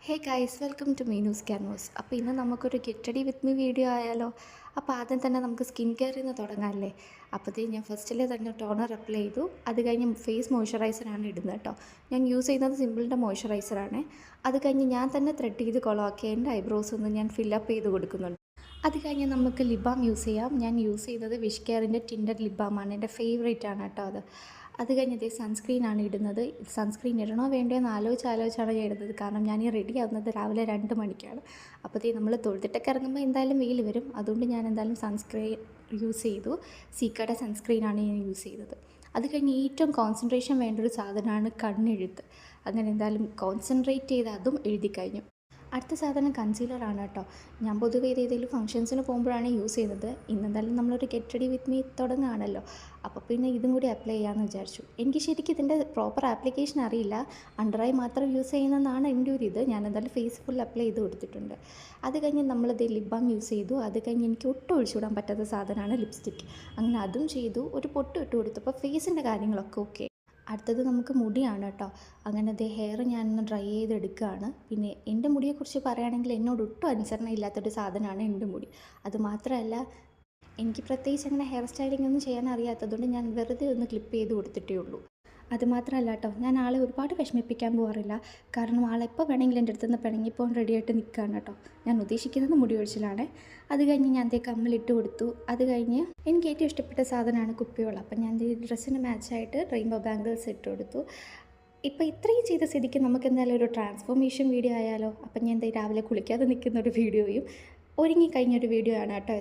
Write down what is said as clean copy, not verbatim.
Hey guys, welcome to Meenu's Canvas. അപ്പോൾ ഇന്ന് നമുക്കൊരു get ready with me video ആയാലോ. അപ്പോൾ ആദ്യം തന്നെ നമുക്ക് സ്കിൻ കെയറിൽ നിന്ന് തുടങ്ങാമല്ലേ. അപ്പോഴത്തേക്ക് ഞാൻ ഫസ്റ്റിലെ തന്നെ ടോണർ അപ്ലൈ ചെയ്തു. അത് കഴിഞ്ഞ് ഫേസ് മോയ്സ്ചറൈസറാണ് ഇടുന്നത് കേട്ടോ. ഞാൻ യൂസ് ചെയ്യുന്നത് സിമ്പിളിൻ്റെ മോയ്സ്ചറൈസറാണ്. അത് കഴിഞ്ഞ് ഞാൻ തന്നെ ത്രെഡ് ചെയ്ത് കൊളമാക്കി എൻ്റെ ഐബ്രോസ് ഒന്ന് ഞാൻ ഫില്ലപ്പ് ചെയ്ത് കൊടുക്കുന്നുണ്ട്. അത് കഴിഞ്ഞ് നമുക്ക് ലിപ് ബാം യൂസ് ചെയ്യാം. ഞാൻ യൂസ് ചെയ്തത് വിഷ് കെയറിൻ്റെ ടിൻഡഡ് ലിപ് ബാമാണ്. എൻ്റെ ഫേവറേറ്റ് ആണ് കേട്ടോ അത്. അത് കഴിഞ്ഞത് സൺസ്ക്രീനാണ് ഇടുന്നത്. സൺസ്ക്രീൻ ഇടണോ വേണ്ടയോ എന്ന് ആലോചിച്ചാണ് ഞാൻ ഇടുന്നത്. കാരണം ഞാൻ ഈ റെഡി ആവുന്നത് രാവിലെ 2 മണിക്കാണ്. അപ്പോഴത്തേക്ക് നമ്മൾ തൊഴുത്തിട്ടൊക്കെ ഇറങ്ങുമ്പോൾ എന്തായാലും വെയിൽ വരും. അതുകൊണ്ട് ഞാൻ എന്തായാലും സൺസ്ക്രീൻ യൂസ് ചെയ്തു. സീക്കയുടെ സൺസ്ക്രീനാണ് ഞാൻ യൂസ് ചെയ്തത്. അത് കഴിഞ്ഞ് ഏറ്റവും കോൺസെൻട്രേഷൻ വേണ്ട ഒരു സാധനമാണ് കണ്ണെഴുത്ത്. അങ്ങനെ എന്തായാലും കോൺസെൻട്രേറ്റ് ചെയ്ത് അതും എഴുതി കഴിഞ്ഞു. അടുത്ത സാധനം കൺസീലറാണ് കേട്ടോ. ഞാൻ പൊതുവേ ഏതെങ്കിലും ഫംഗ്ഷൻസിന് പോകുമ്പോഴാണ് യൂസ് ചെയ്യുന്നത്. ഇന്നെന്തായാലും നമ്മളൊരു ഗെറ്റ് റെഡി വിത്ത് മീ തുടങ്ങുകയാണല്ലോ. അപ്പോൾ പിന്നെ ഇതും കൂടി അപ്ലൈ ചെയ്യാമെന്ന് വിചാരിച്ചു. എനിക്ക് ശരിക്കും ഇതിൻ്റെ പ്രോപ്പർ ആപ്ലിക്കേഷൻ അറിയില്ല. അണ്ടർ ഐ മാത്രം യൂസ് ചെയ്യുന്നതാണ് എൻ്റെ ഒരു ഇത്. ഞാൻ എന്തായാലും ഫേസ് ഫുൾ അപ്ലൈ ചെയ്ത് കൊടുത്തിട്ടുണ്ട്. അത് കഴിഞ്ഞ് നമ്മളിത് ലിപ് ബാം യൂസ് ചെയ്തു. അത് കഴിഞ്ഞ് എനിക്ക് ഒട്ടും ഒഴിച്ചുവിടാൻ പറ്റാത്ത സാധനമാണ് ലിപ്സ്റ്റിക്ക്. അങ്ങനെ അതും ചെയ്തു. ഒരു പൊട്ട് ഇട്ട് കൊടുത്തപ്പോൾ ഫേസിൻ്റെ കാര്യങ്ങളൊക്കെ ഓക്കെ. അടുത്തത് നമുക്ക് മുടിയാണ് കേട്ടോ. അങ്ങനെ ഹെയർ ഞാനൊന്ന് ഡ്രൈ ചെയ്തെടുക്കുകയാണ്. പിന്നെ എൻ്റെ മുടിയെക്കുറിച്ച് പറയുകയാണെങ്കിൽ എന്നോട് ഒട്ടും അനുസരണ ഇല്ലാത്തൊരു സാധനമാണ് എൻ്റെ മുടി. അതുമാത്രമല്ല, എനിക്ക് പ്രത്യേകിച്ച് അങ്ങനെ ഹെയർ സ്റ്റൈലിംഗ് ഒന്നും ചെയ്യാൻ അറിയാത്തതുകൊണ്ട് ഞാൻ വെറുതെ ഒന്ന് ക്ലിപ്പ് ചെയ്ത് കൊടുത്തിട്ടേ ഉള്ളൂ. അതുമാത്രമല്ല കേട്ടോ, ഞാൻ ആളെ ഒരുപാട് വിഷമിപ്പിക്കാൻ പോകാറില്ല. കാരണം ആളെപ്പോൾ വേണമെങ്കിലും എൻ്റെ അടുത്തുനിന്ന് പിണങ്ങിപ്പോകാൻ റെഡിയായിട്ട് നിൽക്കുകയാണ് കേട്ടോ. ഞാൻ ഉദ്ദേശിക്കുന്നത് മുടി ഒഴിച്ചിലാണ്. അത് കഴിഞ്ഞ് ഞാൻ കമ്മലിട്ട് കൊടുത്തു. അത് കഴിഞ്ഞ് എനിക്ക് ഏറ്റവും ഇഷ്ടപ്പെട്ട സാധനമാണ് കുപ്പിവെള്ളം. അപ്പം ഞാൻ ഈ ഡ്രസ്സിന് മാച്ചായിട്ട് റെയിൻബോ ബാംഗിൾസ് ഇട്ട് കൊടുത്തു. ഇപ്പോൾ ഇത്രയും ചെയ്ത സ്ഥിതിക്ക് നമുക്ക് എന്തായാലും ഒരു ട്രാൻസ്ഫോർമേഷൻ വീഡിയോ ആയാലോ. അപ്പം ഞാൻ രാവിലെ കുളിക്കാതെ നിൽക്കുന്ന ഒരു വീഡിയോയും ഒരുങ്ങി കഴിഞ്ഞൊരു വീഡിയോ ആണ് കേട്ടോ.